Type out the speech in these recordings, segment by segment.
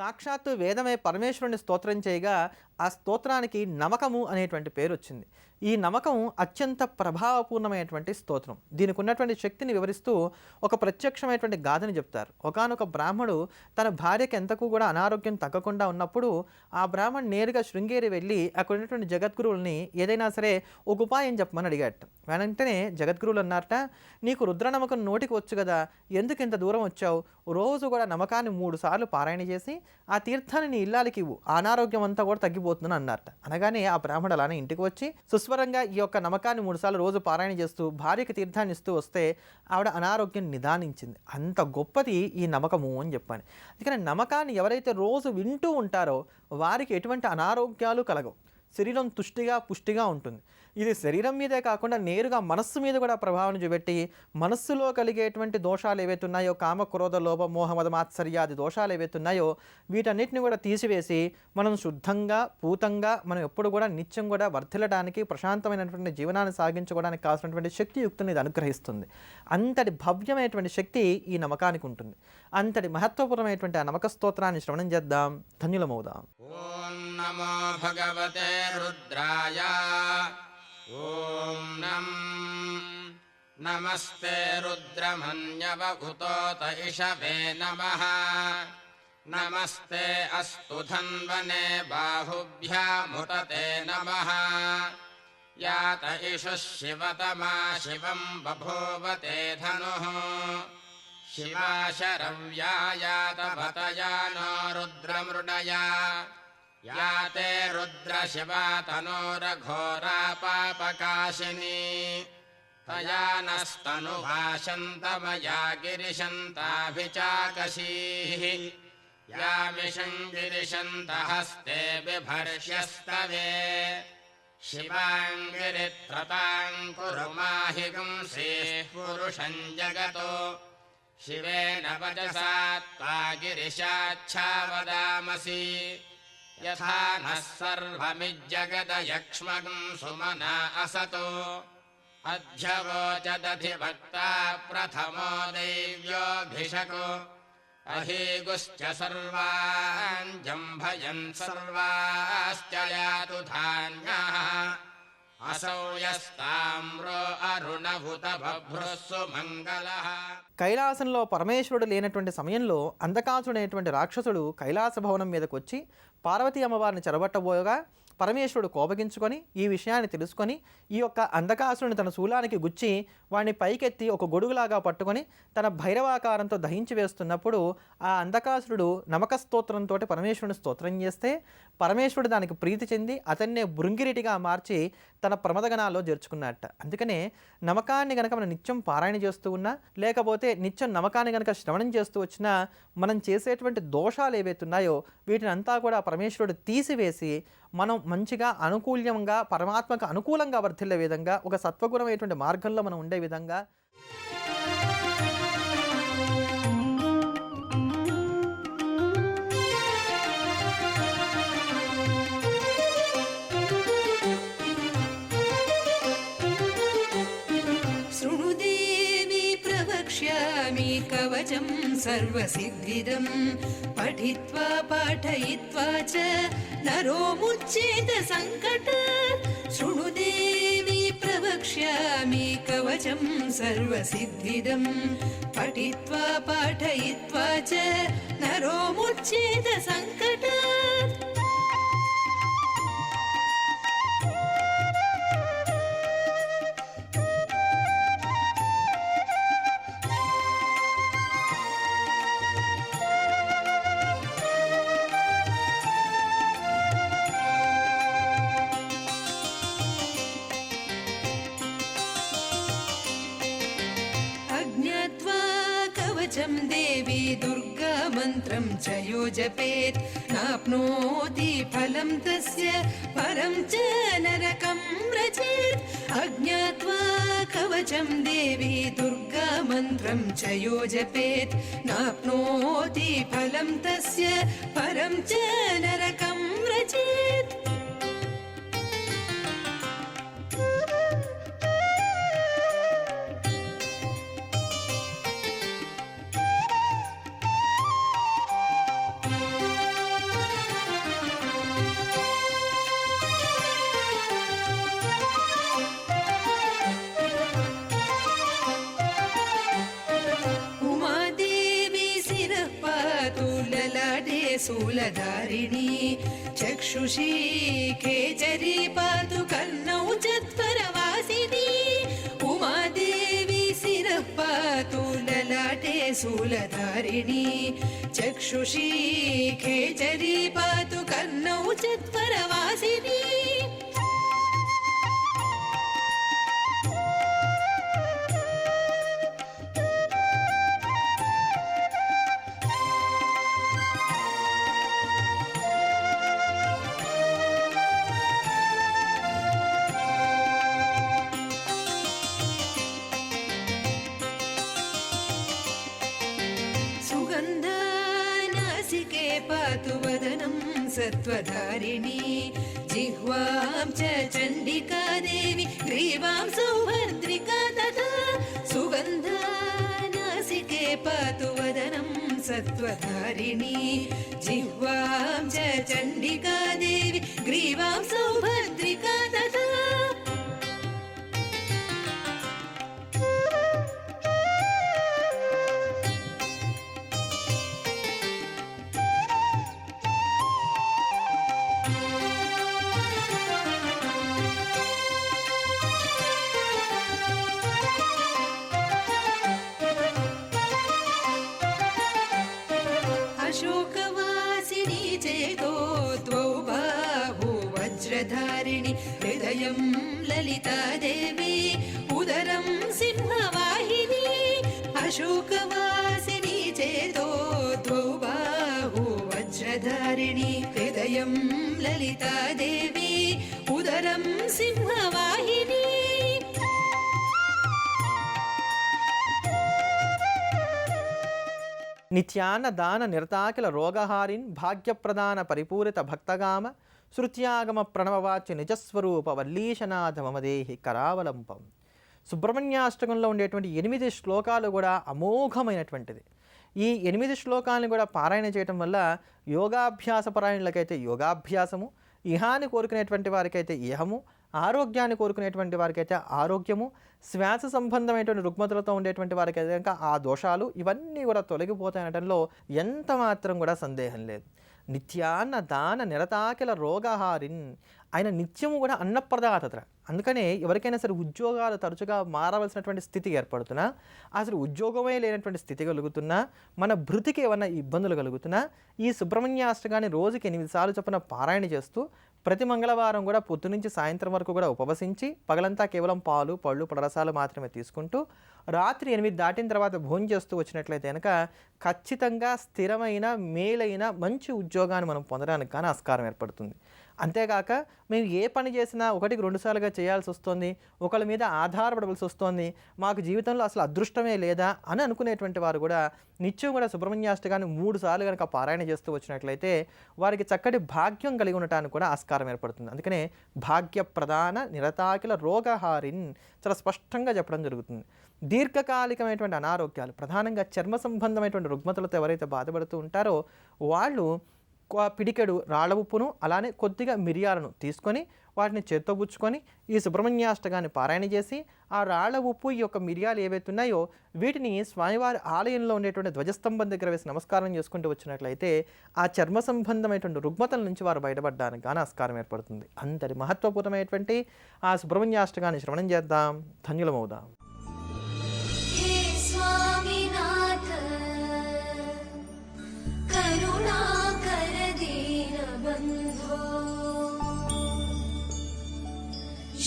సాక్షాత్తు వేదమే పరమేశ్వరుని స్తోత్రం చేయగా ఆ స్తోత్రానికి నమకము అనేటువంటి పేరు వచ్చింది. ఈ నమకం అత్యంత ప్రభావపూర్ణమైనటువంటి స్తోత్రం. దీనికి ఉన్నటువంటి శక్తిని వివరిస్తూ ఒక ప్రత్యక్షమైనటువంటి గాథని చెప్తారు. ఒకానొక బ్రాహ్మడు తన భార్యకి ఎంతకు కూడా అనారోగ్యం తగ్గకుండా ఉన్నప్పుడు ఆ బ్రాహ్మణ్ నేరుగా శృంగేరి వెళ్ళి అక్కడ ఉన్నటువంటి జగద్గురువుల్ని ఏదైనా సరే ఒక ఉపాయం చెప్పమని అడిగాట. వెంటనే జగద్గురువులు అన్నారట, నీకు రుద్ర నమకం నోటికి వచ్చు కదా, ఎందుకు ఇంత దూరం వచ్చావు? రోజు కూడా నమకాన్ని 3 సార్లు పారాయణ చేసి ఆ తీర్థాన్ని నీ ఇల్లాలకి ఇవ్వు, అనారోగ్యం అంతా కూడా తగ్గిపోతుందని అన్నారట. అనగానే ఆ బ్రాహ్మడు అలానే ఇంటికి వచ్చి సుస్వరంగా ఈ యొక్క నమకాన్ని 3 సార్లు రోజు పారాయణ చేస్తూ భార్యకి తీర్థాన్ని ఇస్తూ వస్తే ఆవిడ అనారోగ్యం నిదానించింది. అంత గొప్పది ఈ నమకము అని చెప్పాను. అందుకని నమకాన్ని ఎవరైతే రోజు వింటూ ఉంటారో వారికి ఎటువంటి అనారోగ్యాలు కలగవు. శరీరం తుష్టిగా పుష్టిగా ఉంటుంది. ఇది శరీరం మీదే కాకుండా నేరుగా మనస్సు మీద కూడా ప్రభావం చూపెట్టి మనస్సులో కలిగేటువంటి దోషాలు ఏవైతే ఉన్నాయో, కామ క్రోధ లోభ మోహ మద మాత్సర్యాది దోషాలు ఏవైతే ఉన్నాయో వీటన్నిటిని కూడా తీసివేసి మనం శుద్ధంగా పూతంగా మనం ఎప్పుడు కూడా నిత్యం కూడా వర్ధిల్లడానికి ప్రశాంతమైనటువంటి జీవనాన్ని సాగించుకోవడానికి కావాల్సినటువంటి శక్తియుక్తిని ఇది అనుగ్రహిస్తుంది. అంతటి భవ్యమైనటువంటి శక్తి ఈ నమకానికి ఉంటుంది. అంతటి మహత్వపూర్ణమైనటువంటి ఆ నమక స్తోత్రాన్ని శ్రవణం చేద్దాం, ధన్యులమవుదాం. ఓం నమో భగవతే రుద్రాయ. ఓం నమస్తే రుద్రమన్యవ ఉతోత ఇషవే నమః. నమస్తే అస్తు ధన్వనే బాహుభ్యాముతతే నమః. యాత ఇషు శివతమా శివం బభూవతే ధనుః. శివా శరవ్యాయాత భతయానో రుద్రమృడయా. యాతే రుద్ర శివా తనోరఘోరా పాపకాశిని. తయా నస్తను భాషంతమయా గిరిశంతాభిచాకశీః. యామిషం గిరిశంత హస్తే బిభర్ష్యస్తవే. శివాంగిరిత్రతాం కురు మాహి గుంసేః పురుషం జగతో. శివేన వచసా త్వా గిరిశాచ్ఛావదామసి. యథా నః సర్వమిజ్జగదయక్ష్మగం సుమనా అసతో. అధ్యవోచదధివక్తా ప్రథమో దైవ్యోభిషకో. అహీగుశ్చ సర్వాన్ జంభయన్ సర్వాశ్చ యాతు ధాన్యాః. అసౌ యస్తామ్రో అరుణభుత బభ్రుస్సు మంగళః. కైలాసంలో పరమేశ్వరుడు లేనటువంటి సమయంలో అంధకాసుడు అనేటువంటి రాక్షసుడు కైలాస భవనం మీదకు వచ్చి పార్వతీ అమ్మవారిని చెరబట్టబోయగా పరమేశ్వరుడు కోపగించుకొని ఈ విషయాన్ని తెలుసుకొని ఈ యొక్క అంధకాసురుని తన శూలానికి గుచ్చి వాడిని పైకెత్తి ఒక గొడుగులాగా పట్టుకొని తన భైరవాకారంతో దహించి వేస్తున్నప్పుడు ఆ అంధకాసురుడు నమక స్తోత్రంతో పరమేశ్వరుని స్తోత్రం చేస్తే పరమేశ్వరుడు దానికి ప్రీతి చెంది అతన్నే భృంగిరిటిగా మార్చి తన ప్రమదగణాల్లో చేర్చుకున్నట్ట. అందుకనే నమకాన్ని కనుక మనం నిత్యం పారాయణ చేస్తూ ఉన్నా, లేకపోతే నిత్యం నమకాన్ని కనుక శ్రవణం చేస్తూ వచ్చినా మనం చేసేటువంటి దోషాలు ఏవైతే ఉన్నాయో వీటిని అంతా కూడా పరమేశ్వరుడు తీసివేసి మనం మంచిగా అనుకూలంగా పరమాత్మకు అనుకూలంగా వర్ధిల్లే విధంగా ఒక సత్వగుణమైనటువంటి మార్గంలో మనం ఉండే విధంగా కవచం సర్వసిద్ధిదం పఠిత్వా పాఠయిత్వా చ నరో ముచ్యేత సంకట. శృణుదేవి ప్రవక్ష్యామి కవచం సర్వసిద్ధిదం పఠిత్వా పాఠయిత్వా చ నరో ముచ్యేత సంకట. దేవి దుర్గా మంత్రం చ యో జపేత్ నాప్నోతి ఫలం తస్య పరం చ నరకం వ్రజేత్. అజ్ఞాత్వా కవచం దేవి దుర్గా మంత్రం చ యో జపేత్ నాప్నోతి ఫలం తస్య పరం చ నరకం వ్రజేత్. शूलधारिणी चक्षुषी खेचरी पातु कर्णौ चत्वरवासिनी उमादेवी शिरः पातु ललाटे शूलधारिणी चक्षुषी खेचरी पातु कर्णौ चत्वरवासिनी सुगन्धानासिके पातु वदनं सत्त्वधारिणी जिह्वां च चण्डिका देवी ग्रीवां सौभद्रिका तथा सुगन्धानासिके पातु वदनं सत्त्वधारिणी जिह्वां च चण्डिका देवी ग्रीवां सौभद्रिका तथा अशोकवासिनी चेतो द्वौ बाहु वज्रधारिणि हृदयं ललिता देवी उदरं सिंहवाहिनी अशोकवासिनी चेतो द्वौ बाहु वज्रधारिणि हृदयं ललिता देवी उदरं सिंहवाहिनी నిత్యాన్న దాన నిరతాకిల రోగహారిన్ భాగ్యప్రదాన పరిపూరిత భక్తగామ శృత్యాగమ ప్రణవవాచ్య నిజస్వరూప వల్లీశనాథ మమదేహి కరావలంపం. సుబ్రహ్మణ్యాష్టకంలో ఉండేటువంటి 8 శ్లోకాలు కూడా అమోఘమైనటువంటిది. ఈ 8 శ్లోకాలను కూడా పారాయణ చేయటం వల్ల యోగాభ్యాస పరాయణులకైతే యోగాభ్యాసము, ఇహాన్ని కోరుకునేటువంటి వారికైతే ఇహము, ఆరోగ్యాన్ని కోరుకునేటువంటి వారికైతే ఆరోగ్యము, శ్వాస సంబంధమైనటువంటి రుగ్మతలతో ఉండేటువంటి వారికైతే కనుక ఆ దోషాలు ఇవన్నీ కూడా తొలగిపోతాయనటంలో ఎంత మాత్రం కూడా సందేహం లేదు. నిత్యాన్న దాన నిరతాకిల రోగహారిన్, ఆయన నిత్యము కూడా అన్నప్రదాత. అందుకనే ఎవరికైనా సరే ఉద్యోగాలు తరచుగా మారవలసినటువంటి స్థితి ఏర్పడుతున్నా, అసలు ఉద్యోగమే లేనటువంటి స్థితి కలుగుతున్నా, మన భృతికి ఏమన్నా ఇబ్బందులు కలుగుతున్నా, ఈ సుబ్రహ్మణ్యాష్టకాన్ని రోజుకి 8 సార్లు చొప్పున పారాయణ చేస్తూ ప్రతి మంగళవారం కూడా పొద్దు నుంచి సాయంత్రం వరకు కూడా ఉపవసించి పగలంతా కేవలం పాలు పళ్ళు పడరసాలు మాత్రమే తీసుకుంటూ రాత్రి 8 దాటిన తర్వాత భోజనం చేస్తూ వచ్చినట్లయితే కనుక ఖచ్చితంగా స్థిరమైన మేలైన మంచి ఉద్యోగాన్ని మనం పొందడానికి కానీ ఆస్కారం ఏర్పడుతుంది. అంతేకాక మేము ఏ పని చేసినా 1-2 సార్లుగా చేయాల్సి వస్తుంది, ఒకళ్ళ మీద ఆధారపడవలసి వస్తుంది, మాకు జీవితంలో అసలు అదృష్టమే లేదా అని అనుకునేటువంటి వారు కూడా నిత్యం కూడా సుబ్రహ్మణ్యాష్టకాన్ని 3 సార్లు కనుక పారాయణ చేస్తూ వచ్చినట్లయితే వారికి చక్కటి భాగ్యం కలిగి ఉండటానికి కూడా ఆస్కారం ఏర్పడుతుంది. అందుకనే భాగ్య ప్రధాన నిరతాకిల రోగహారిన్ చాలా స్పష్టంగా చెప్పడం జరుగుతుంది. దీర్ఘకాలికమైనటువంటి అనారోగ్యాలు, ప్రధానంగా చర్మ సంబంధమైనటువంటి రుగ్మతలతో ఎవరైతే బాధపడుతూ ఉంటారో వాళ్ళు పిడికెడు రాళ్ళ ఉప్పును అలానే కొద్దిగా మిరియాలను తీసుకొని వాటిని చేత్తో పుచ్చుకొని ఈ సుబ్రహ్మణ్యాష్టకాన్ని పారాయణ చేసి ఆ రాళ్ళ ఉప్పు ఈ యొక్క మిరియాలు ఏవైతే ఉన్నాయో వీటిని స్వామివారి ఆలయంలో ఉండేటువంటి ధ్వజస్తంభం దగ్గర వేసి నమస్కారం చేసుకుంటూ వచ్చినట్లయితే ఆ చర్మ సంబంధమైనటువంటి రుగ్మతల నుంచి వారు బయటపడడానికి కానీ ఆస్కారం ఏర్పడుతుంది. అంతటి మహత్వపూర్ణమైనటువంటి ఆ సుబ్రహ్మణ్యాష్టకాన్ని శ్రవణం చేద్దాం, ధన్యులమవుదాం.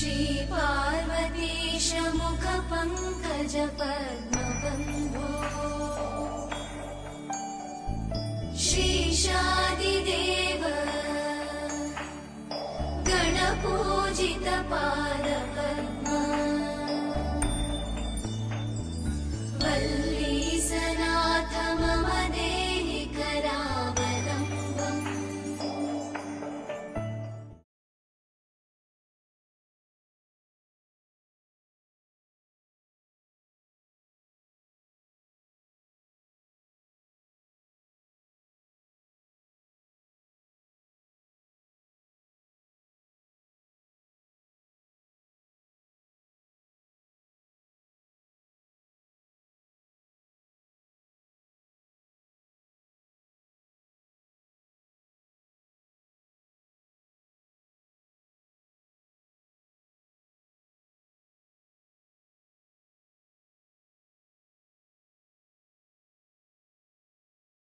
श्रीपार्वतीश मुख पंकज पद्मबन्धो श्रीशादिदेव गणपूजित पार्वती